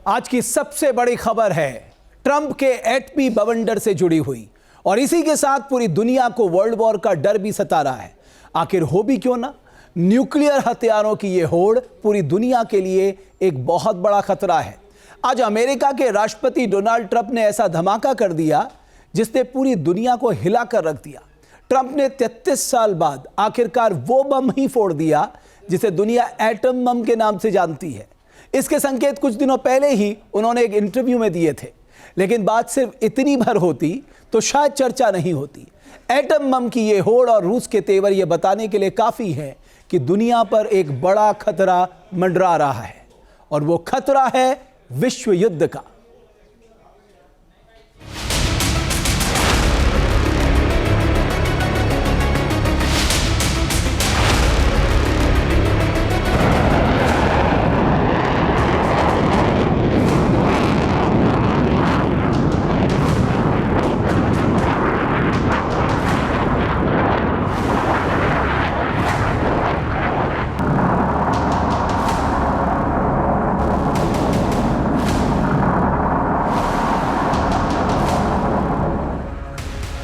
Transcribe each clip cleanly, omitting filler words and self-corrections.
आज की सबसे बड़ी खबर है ट्रंप के एटमी बवंडर से जुड़ी हुई, और इसी के साथ पूरी दुनिया को वर्ल्ड वॉर का डर भी सता रहा है। आखिर हो भी क्यों ना, न्यूक्लियर हथियारों की ये होड़ पूरी दुनिया के लिए एक बहुत बड़ा खतरा है। आज अमेरिका के राष्ट्रपति डोनाल्ड ट्रंप ने ऐसा धमाका कर दिया जिसने पूरी दुनिया को हिला कर रख दिया। ट्रंप ने 33 साल बाद आखिरकार वो बम ही फोड़ दिया जिसे दुनिया एटम बम के नाम से जानती है। इसके संकेत कुछ दिनों पहले ही उन्होंने एक इंटरव्यू में दिए थे, लेकिन बात सिर्फ इतनी भर होती तो शायद चर्चा नहीं होती। एटम बम की ये होड़ और रूस के तेवर ये बताने के लिए काफी है कि दुनिया पर एक बड़ा खतरा मंडरा रहा है, और वो खतरा है विश्व युद्ध का।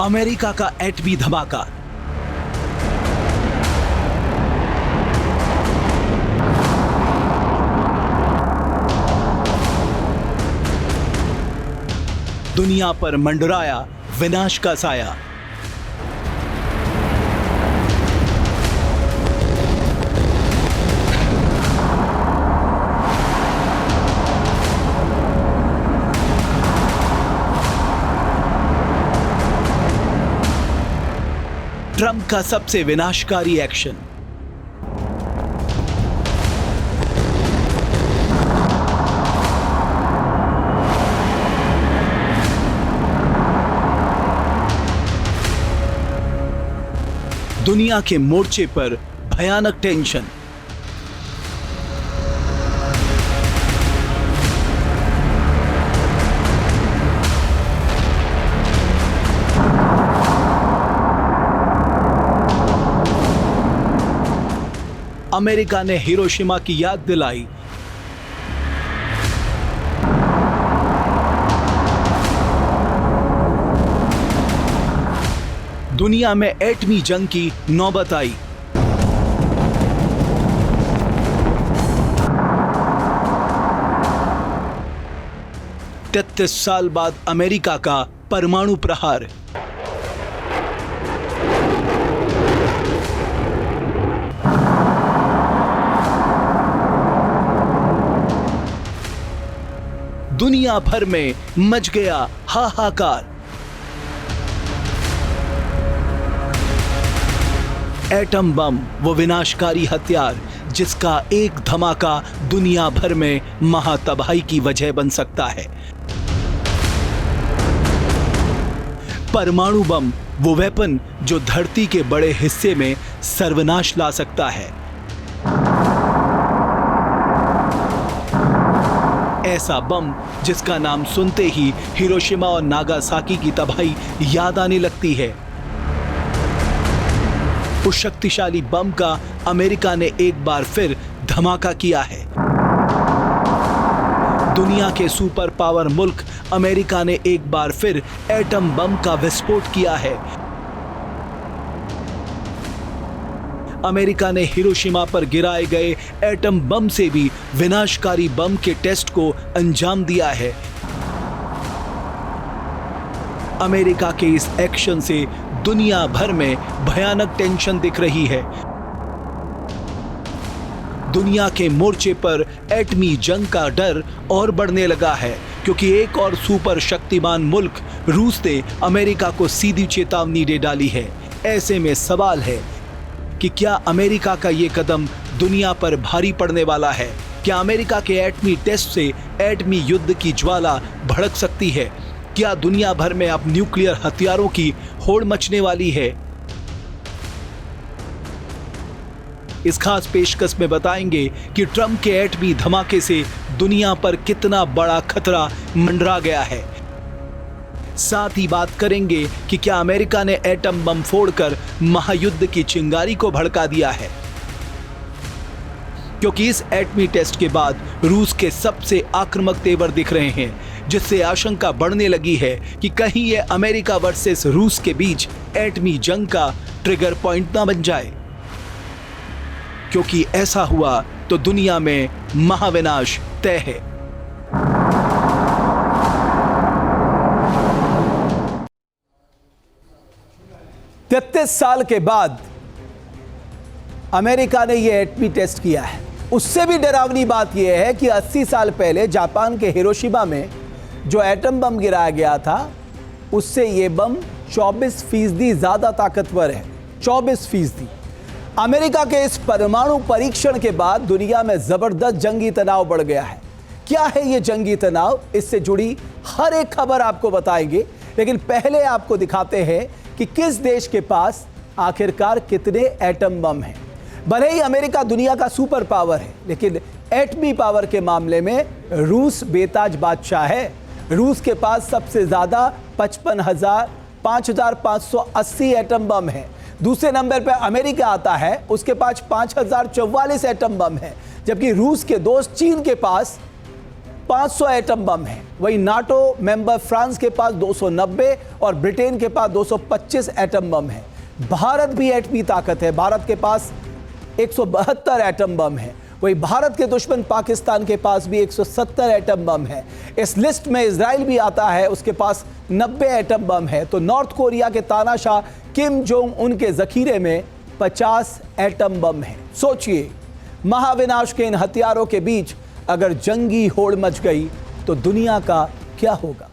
अमेरिका का एटमी धमाका। दुनिया पर मंडराया विनाश का साया। ट्रंप का सबसे विनाशकारी एक्शन। दुनिया के मोर्चे पर भयानक टेंशन। अमेरिका ने हिरोशिमा की याद दिलाई। दुनिया में एटमी जंग की नौबत आई। तैतीस साल बाद अमेरिका का परमाणु प्रहार। दुनिया भर में मच गया हाहाकार। एटम बम वो विनाशकारी हथियार जिसका एक धमाका दुनिया भर में महातबाही की वजह बन सकता है। परमाणु बम वो वेपन जो धरती के बड़े हिस्से में सर्वनाश ला सकता है। ऐसा बम जिसका नाम सुनते ही हिरोशिमा और नागासाकी की तबाही याद आने लगती है। उस शक्तिशाली बम का अमेरिका ने एक बार फिर धमाका किया है। दुनिया के सुपर पावर मुल्क अमेरिका ने एक बार फिर एटम बम का विस्फोट किया है। अमेरिका ने हिरोशिमा पर गिराए गए एटम बम से भी विनाशकारी बम के टेस्ट को अंजाम दिया है। अमेरिका के इस एक्शन से दुनिया भर में भयानक टेंशन दिख रही है। दुनिया के मोर्चे पर एटमी जंग का डर और बढ़ने लगा है, क्योंकि एक और सुपर शक्तिमान मुल्क रूस ने अमेरिका को सीधी चेतावनी दे डाली है। ऐसे में सवाल है कि क्या अमेरिका का ये कदम दुनिया पर भारी पड़ने वाला है? क्या अमेरिका के एटमी टेस्ट से एटमी युद्ध की ज्वाला भड़क सकती है? क्या दुनिया भर में अब न्यूक्लियर हथियारों की होड़ मचने वाली है? इस खास पेशकश में बताएंगे कि ट्रंप के एटमी धमाके से दुनिया पर कितना बड़ा खतरा मंडरा गया है। साथ ही बात करेंगे कि क्या अमेरिका ने एटम बम फोड़कर महायुद्ध की चिंगारी को भड़का दिया है। क्योंकि इस एटमी टेस्ट के बाद रूस के सबसे आक्रामक तेवर दिख रहे हैं, जिससे आशंका बढ़ने लगी है कि कहीं ये अमेरिका वर्सेस रूस के बीच एटमी जंग का ट्रिगर पॉइंट ना बन जाए, क्योंकि ऐसा हुआ तो दुनिया में महाविनाश तय है। तैतीस साल के बाद अमेरिका ने यह एटमी टेस्ट किया है। उससे भी डरावनी बात यह है कि 80 साल पहले जापान के हिरोशिमा में जो एटम बम गिराया गया था, उससे यह बम 24% ज्यादा ताकतवर है। 24%। अमेरिका के इस परमाणु परीक्षण के बाद दुनिया में जबरदस्त जंगी तनाव बढ़ गया है। क्या है यह जंगी तनाव, इससे जुड़ी हर एक खबर आपको बताएंगे, लेकिन पहले आपको दिखाते हैं कि किस देश के पास आखिरकार कितने एटम बम हैं। भले ही अमेरिका दुनिया का सुपर पावर है, लेकिन एटमी पावर के मामले में रूस बेताज बादशाह है। रूस के पास सबसे ज्यादा 55,580 एटम बम है। दूसरे नंबर पर अमेरिका आता है, उसके पास 5,044 एटम बम है, जबकि रूस के दोस्त चीन के पास 500 एटम बम है। वहीं नाटो मेंबर फ्रांस के पास 290 और ब्रिटेन के पास 225 एटम बम है। भारत भी एटमी ताकत है, भारत के पास 172 एटम बम है। वहीं भारत के दुश्मन पाकिस्तान के पास भी 170 एटम बम है। इस लिस्ट में इजराइल भी आता है, उसके पास 90 एटम बम है। तो नॉर्थ कोरिया के तानाशाह किम जोंग उन के जखीरे में 50 एटम बम है। सोचिए, महाविनाश के इन हथियारों के बीच अगर जंगी होड़ मच गई तो दुनिया का क्या होगा।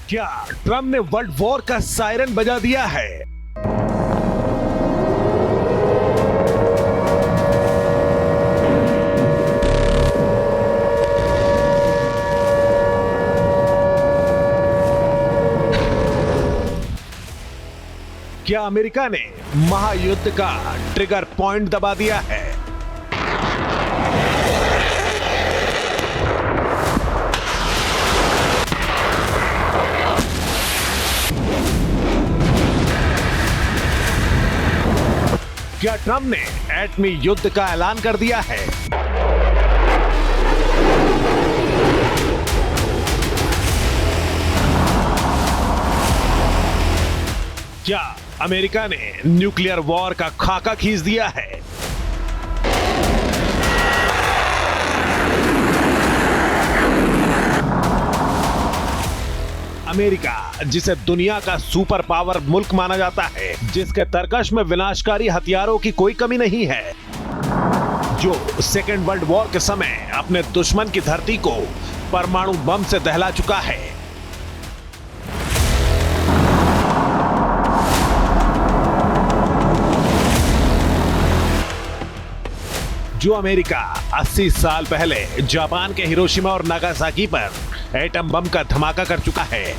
क्या ट्रंप ने वर्ल्ड वॉर का सायरन बजा दिया है? क्या अमेरिका ने महायुद्ध का ट्रिगर पॉइंट दबा दिया है? क्या ट्रंप ने एटमी युद्ध का ऐलान कर दिया है? क्या अमेरिका ने न्यूक्लियर वॉर का खाका खींच दिया है? अमेरिका, जिसे दुनिया का सुपर पावर मुल्क माना जाता है, जिसके तरकश में विनाशकारी हथियारों की कोई कमी नहीं है, जो सेकेंड वर्ल्ड वॉर के समय अपने दुश्मन की धरती को परमाणु बम से दहला चुका है, जो अमेरिका 80 साल पहले जापान के हिरोशिमा और नागासाकी पर एटम बम का धमाका कर चुका है,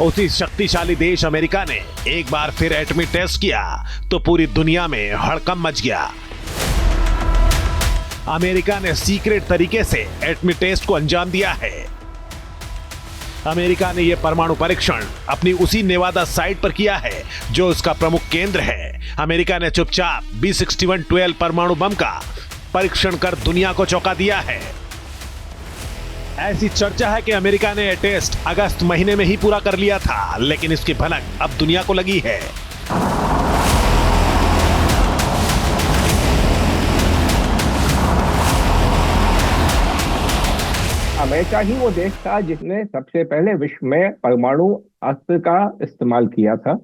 उसी शक्तिशाली देश अमेरिका ने एक बार फिर एटमी टेस्ट किया तो पूरी दुनिया में हड़कंप मच गया। अमेरिका ने सीक्रेट तरीके से एटमी टेस्ट को अंजाम दिया है। अमेरिका ने यह परमाणु परीक्षण अपनी उसी नेवादा साइट पर किया है जो उसका प्रमुख केंद्र है। अमेरिका ने चुपचाप B6112 परमाणु बम का परीक्षण कर दुनिया को चौंका दिया है। ऐसी चर्चा है कि अमेरिका ने यह टेस्ट अगस्त महीने में ही पूरा कर लिया था, लेकिन इसकी भनक अब दुनिया को लगी है। अमेरिका ही वो देश था जिसने सबसे पहले विश्व में परमाणु अस्त्र का इस्तेमाल किया था।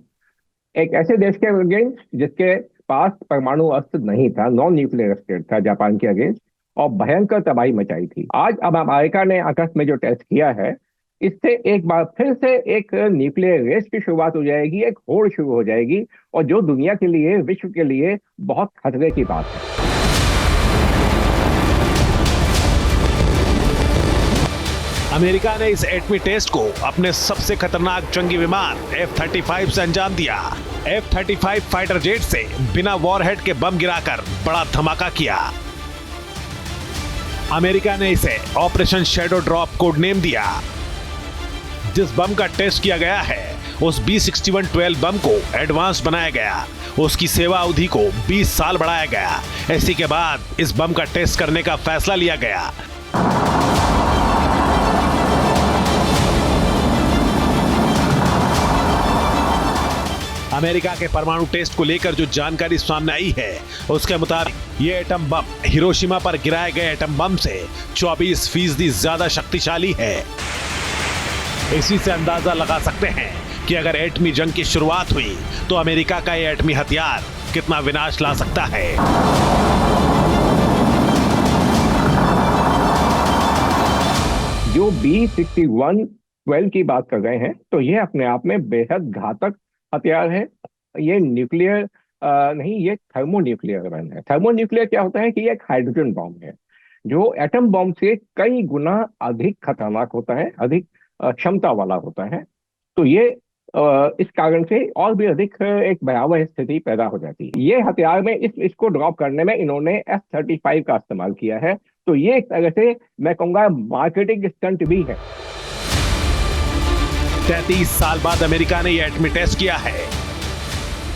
एक ऐसे देश के अगेंस्ट जिसके पास परमाणु अस्त्र नहीं था, नॉन न्यूक्लियर स्टेट था, जापान के अगेंस्ट, और भयंकर तबाही मचाई थी। आज अब अमेरिका ने अगस्त में जो टेस्ट किया है, इससे एक बार फिर से एक न्यूक्लियर रेस की शुरुआत हो जाएगी, एक होड़ शुरू हो जाएगी, और जो दुनिया के लिए, विश्व के लिए बहुत खतरे की बात है। अमेरिका ने इस एटमी टेस्ट को अपने सबसे खतरनाक जंगी विमान F-35 से अंजाम दिया। F-35 फाइटर जेट से बिना वॉरहेड के बम गिराकर बड़ा धमाका किया। अमेरिका ने इसे operation shadow drop code name दिया। जिस बम का टेस्ट किया गया है उस B-6112 बम को एडवांस बनाया गया। उसकी सेवा अवधि को 20 साल बढ़ाया गया। इसी के बाद इस बम का टेस्ट करने का फैसला लिया गया। अमेरिका के परमाणु टेस्ट को लेकर जो जानकारी सामने आई है उसके मुताबिक ये एटम बम हिरोशिमा पर गिराए गए एटम बम से 24% ज्यादा शक्तिशाली है। इसी से अंदाजा लगा सकते हैं कि अगर एटमी जंग की शुरुआत हुई तो अमेरिका का ये एटमी हथियार कितना विनाश ला सकता है। जो B-6112 की बात कर रहे हैं तो ये अपने आप में बेहद घातक हथियार है। ये न्यूक्लियर नहीं, ये थर्मोन्यूक्लियर वेपन है। थर्मोन्यूक्लियर क्या होता है कि ये एक हाइड्रोजन बॉम्ब है जो एटम बॉम्ब से कई गुना अधिक खतरनाक होता है, अधिक क्षमता वाला होता है। तो ये इस कारण से और भी अधिक एक भयावह स्थिति पैदा हो जाती है। ये हथियार में इसको ड्रॉप करने में इन्होंने F-35 का इस्तेमाल किया है। तो ये एक तरह से मैं कहूँगा मार्केटिंग स्टंट भी है। 33 साल बाद अमेरिका ने यह एटमी टेस्ट किया है।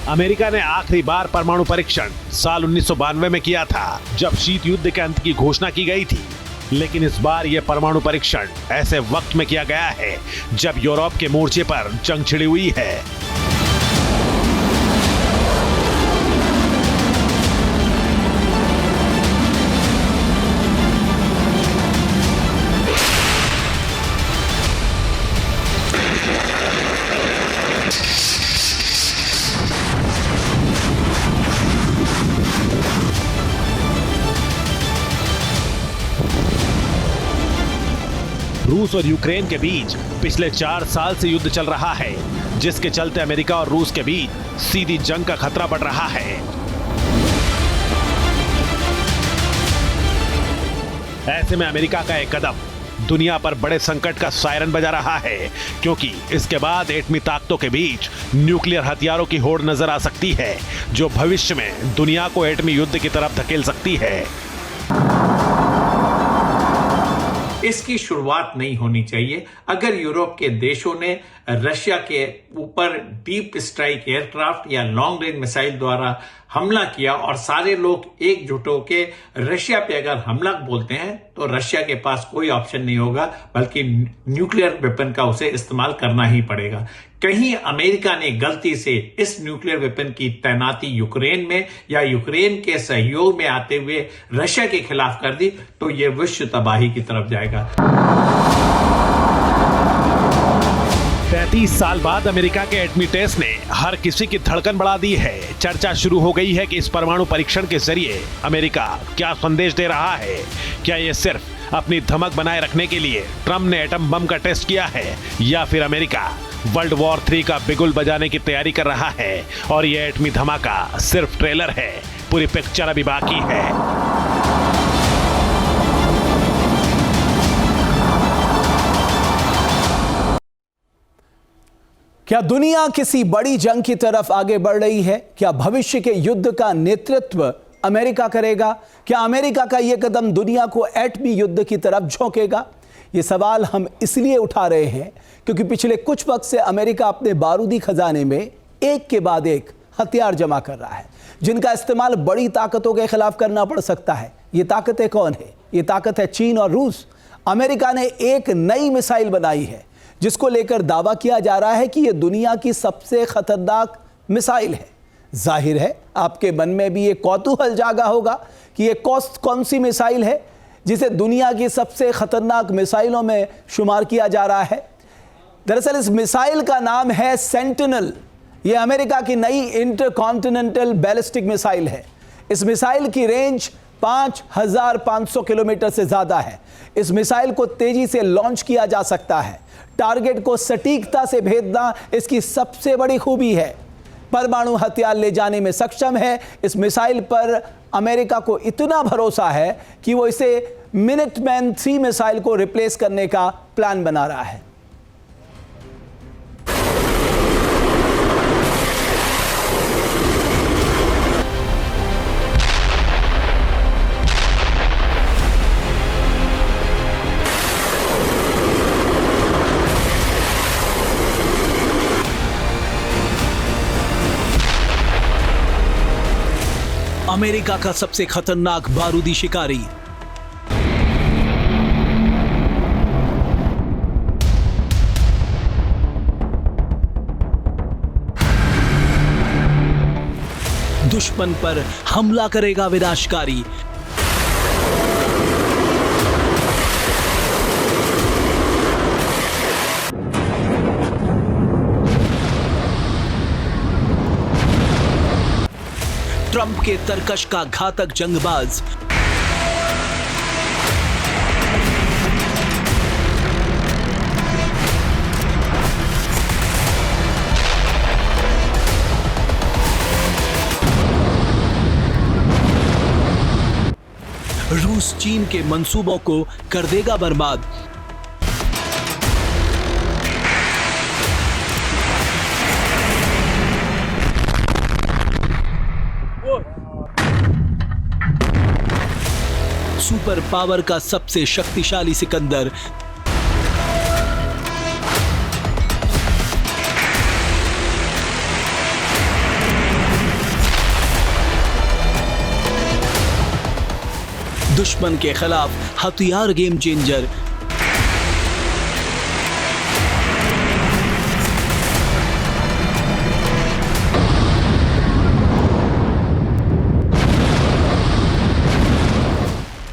अमेरिका ने आखिरी बार परमाणु परीक्षण साल 1992 में किया था, जब शीत युद्ध के अंत की घोषणा की गई थी। लेकिन इस बार यह परमाणु परीक्षण ऐसे वक्त में किया गया है जब यूरोप के मोर्चे पर जंग छिड़ी हुई है। रूस और यूक्रेन के बीच पिछले 4 साल से युद्ध चल रहा है, जिसके चलते अमेरिका और रूस के बीच सीधी जंग का खतरा बढ़ रहा है। ऐसे में अमेरिका का एक कदम दुनिया पर बड़े संकट का सायरन बजा रहा है, क्योंकि इसके बाद एटमी ताकतों के बीच न्यूक्लियर हथियारों की होड़ नजर आ सकती है, जो भविष्य में दुनिया को एटमी युद्ध की तरफ धकेल सकती है। इसकी शुरुआत नहीं होनी चाहिए। अगर यूरोप के देशों ने रशिया के ऊपर डीप स्ट्राइक एयरक्राफ्ट या लॉन्ग रेंज मिसाइल द्वारा हमला किया और सारे लोग एकजुट होकर रशिया पे अगर हमला बोलते हैं तो रशिया के पास कोई ऑप्शन नहीं होगा, बल्कि न्यूक्लियर वेपन का उसे इस्तेमाल करना ही पड़ेगा। कहीं अमेरिका ने गलती से इस न्यूक्लियर वेपन की तैनाती यूक्रेन में या यूक्रेन के सहयोग में आते हुए रशिया के खिलाफ कर दी तो यह विश्व तबाही की तरफ जाएगा। 33 साल बाद अमेरिका के एटमी टेस्ट ने हर किसी की धड़कन बढ़ा दी है। चर्चा शुरू हो गई है कि इस परमाणु परीक्षण के जरिए अमेरिका क्या संदेश दे रहा है। क्या यह सिर्फ अपनी धमक बनाए रखने के लिए ट्रंप ने एटम बम का टेस्ट किया है, या फिर अमेरिका वर्ल्ड वॉर 3 का बिगुल बजाने की तैयारी कर रहा है और यह एटमी धमाका सिर्फ ट्रेलर है, पूरी पिक्चर अभी बाकी है। क्या दुनिया किसी बड़ी जंग की तरफ आगे बढ़ रही है? क्या भविष्य के युद्ध का नेतृत्व अमेरिका करेगा? क्या अमेरिका का यह कदम दुनिया को एटमी युद्ध की तरफ झोंकेगा? ये सवाल हम इसलिए उठा रहे हैं क्योंकि पिछले कुछ वक्त से अमेरिका अपने बारूदी खजाने में एक के बाद एक हथियार जमा कर रहा है, जिनका इस्तेमाल बड़ी ताकतों के खिलाफ करना पड़ सकता है। ये ताकतें कौन है? ये ताकत है चीन और रूस। अमेरिका ने एक नई मिसाइल बनाई है जिसको लेकर दावा किया जा रहा है कि यह दुनिया की सबसे खतरनाक मिसाइल है। जाहिर है आपके मन में भी ये कौतूहल जागा होगा कि ये कौन सी मिसाइल है जिसे दुनिया की सबसे खतरनाक मिसाइलों में शुमार किया जा रहा है। दरअसल इस मिसाइल का नाम है सेंटिनल। ये अमेरिका की नई इंटरकॉन्टिनेंटल बैलिस्टिक मिसाइल है। इस मिसाइल की रेंज 5500 किलोमीटर से ज्यादा है। इस मिसाइल को तेजी से लॉन्च किया जा सकता है। टारगेट को सटीकता से भेदना इसकी सबसे बड़ी खूबी है। परमाणु हथियार ले जाने में सक्षम है। इस मिसाइल पर अमेरिका को इतना भरोसा है कि वो इसे मिनटमैन 3 मिसाइल को रिप्लेस करने का प्लान बना रहा है। अमेरिका का सबसे खतरनाक बारूदी शिकारी। दुश्मन पर हमला करेगा विनाशकारी। ट्रंप के तरकश का घातक जंगबाज। रूस चीन के मंसूबों को कर देगा बर्बाद। सुपर पावर का सबसे शक्तिशाली सिकंदर। दुश्मन के खिलाफ हथियार गेम चेंजर।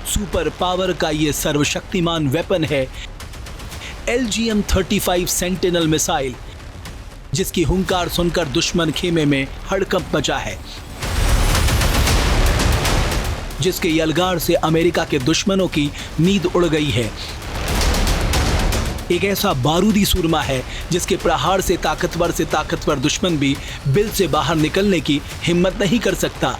सुपर पावर का यह सर्वशक्तिमान वेपन है LGM-35 सेंटिनल मिसाइल, जिसकी हुंकार सुनकर दुश्मन खेमे में हड़कंप मचा है, जिसके यलगार से अमेरिका के दुश्मनों की नींद उड़ गई है। एक ऐसा बारूदी सूरमा है जिसके प्रहार से ताकतवर दुश्मन भी बिल से बाहर निकलने की हिम्मत नहीं कर सकता।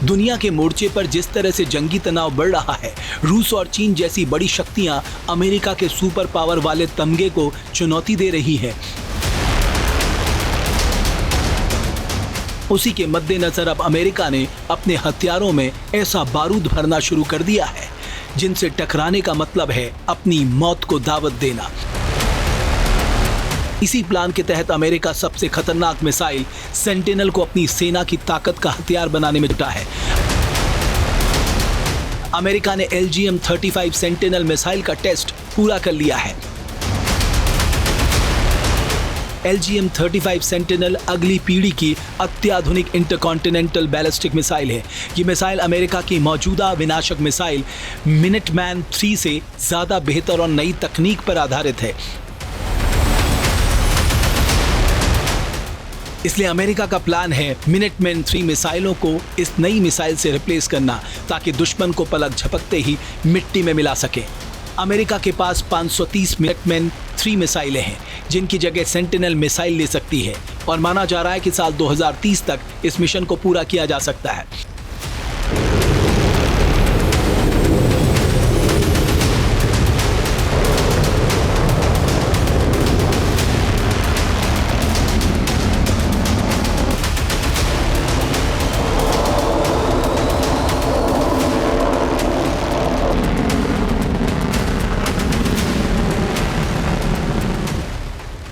दुनिया के मोर्चे पर जिस तरह से जंगी तनाव बढ़ रहा है, रूस और चीन जैसी बड़ी शक्तियां अमेरिका के सुपर पावर वाले तमगे को चुनौती दे रही है। उसी के मद्देनजर अब अमेरिका ने अपने हथियारों में ऐसा बारूद भरना शुरू कर दिया है जिनसे टकराने का मतलब है अपनी मौत को दावत देना। इसी प्लान के तहत अमेरिका सबसे खतरनाक मिसाइल सेंटिनल को अपनी सेना की ताकत का हथियार बनाने में जुटा है। अमेरिका ने LGM-35 सेंटिनल मिसाइल का टेस्ट पूरा कर लिया है। LGM-35 सेंटिनल अगली पीढ़ी की अत्याधुनिक इंटरकॉन्टिनेंटल बैलिस्टिक मिसाइल है। ये मिसाइल अमेरिका की मौजूदा विनाशक मिसाइल मिनटमैन 3 से ज्यादा बेहतर और नई तकनीक पर आधारित है। इसलिए अमेरिका का प्लान है मिनटमैन 3 मिसाइलों को इस नई मिसाइल से रिप्लेस करना, ताकि दुश्मन को पलक झपकते ही मिट्टी में मिला सके। अमेरिका के पास 530 मिनटमैन 3 मिसाइलें हैं, जिनकी जगह सेंटिनल मिसाइल ले सकती है, और माना जा रहा है कि साल 2030 तक इस मिशन को पूरा किया जा सकता है।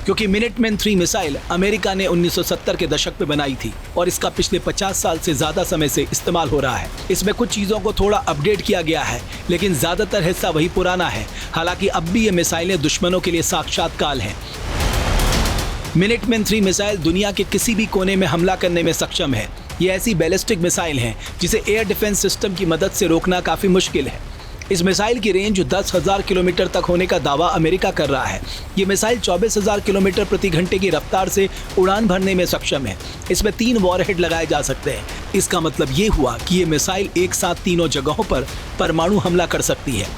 क्योंकि मिनटमैन 3 मिसाइल अमेरिका ने 1970 के दशक में बनाई थी और इसका पिछले 50 साल से ज्यादा समय से इस्तेमाल हो रहा है। इसमें कुछ चीजों को थोड़ा अपडेट किया गया है, लेकिन ज्यादातर हिस्सा वही पुराना है। हालांकि अब भी ये मिसाइलें दुश्मनों के लिए साक्षात काल हैं। मिनटमैन 3 मिसाइल दुनिया के किसी भी कोने में हमला करने में सक्षम है। ये ऐसी बैलिस्टिक मिसाइल है जिसे एयर डिफेंस सिस्टम की मदद से रोकना काफी मुश्किल है। इस मिसाइल की रेंज 10,000 किलोमीटर तक होने का दावा अमेरिका कर रहा है। ये मिसाइल 24,000 किलोमीटर प्रति घंटे की रफ्तार से उड़ान भरने में सक्षम है। इसमें 3 वॉरहेड लगाए जा सकते हैं। इसका मतलब ये हुआ कि ये मिसाइल एक साथ तीनों जगहों पर परमाणु हमला कर सकती है।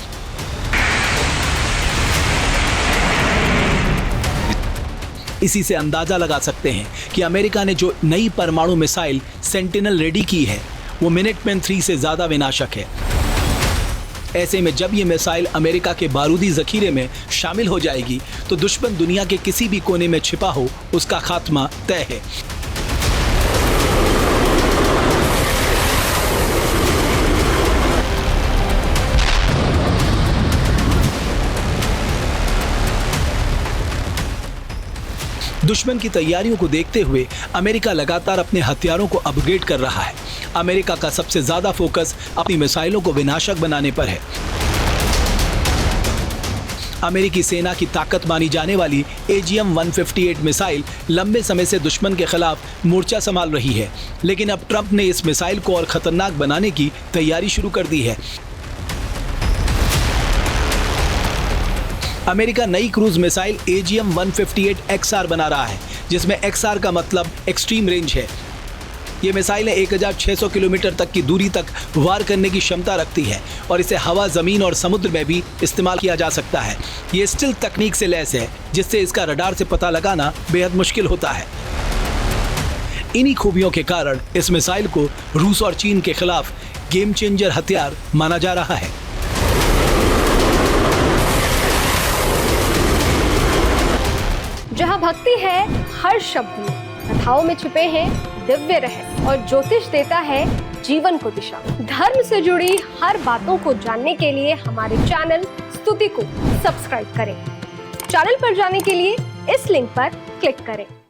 इसी से अंदाजा लगा सकते हैं कि अमेरिका ने जो नई परमाणु मिसाइल सेंटिनल रेडी की है, वो मिनटमैन 3 से ज्यादा विनाशक है। ऐसे में जब ये मिसाइल अमेरिका के बारूदी जखीरे में शामिल हो जाएगी, तो दुश्मन दुनिया के किसी भी कोने में छिपा हो, उसका खात्मा तय है। दुश्मन की तैयारियों को देखते हुए अमेरिका लगातार अपने हथियारों को अपग्रेड कर रहा है। अमेरिका का सबसे ज्यादा फोकस अपनी मिसाइलों को विनाशक बनाने पर है। अमेरिकी सेना की ताकत मानी जाने वाली AGM-158 मिसाइल लंबे समय से दुश्मन के खिलाफ मोर्चा संभाल रही है, लेकिन अब ट्रंप ने इस मिसाइल को और खतरनाक बनाने की तैयारी शुरू कर दी है। अमेरिका नई क्रूज मिसाइल AGM-158 XR बना रहा है, जिसमें XR का मतलब एक्सट्रीम रेंज है। ये मिसाइलें 1600 किलोमीटर तक की दूरी तक वार करने की क्षमता रखती है और इसे हवा, जमीन और समुद्र में भी इस्तेमाल किया जा सकता है। ये स्टिल्थ तकनीक से लैस है, जिससे इसका रडार से पता लगाना बेहद मुश्किल होता है। इन्हीं खूबियों के कारण इस मिसाइल को रूस और चीन के खिलाफ गेम चेंजर हथियार माना जा रहा है। जहां भक्ति है हर शब्द में, कथाओं में छुपे हैं दिव्य रहस्य और ज्योतिष देता है जीवन को दिशा। धर्म से जुड़ी हर बातों को जानने के लिए हमारे चैनल स्तुति को सब्सक्राइब करें। चैनल पर जाने के लिए इस लिंक पर क्लिक करें।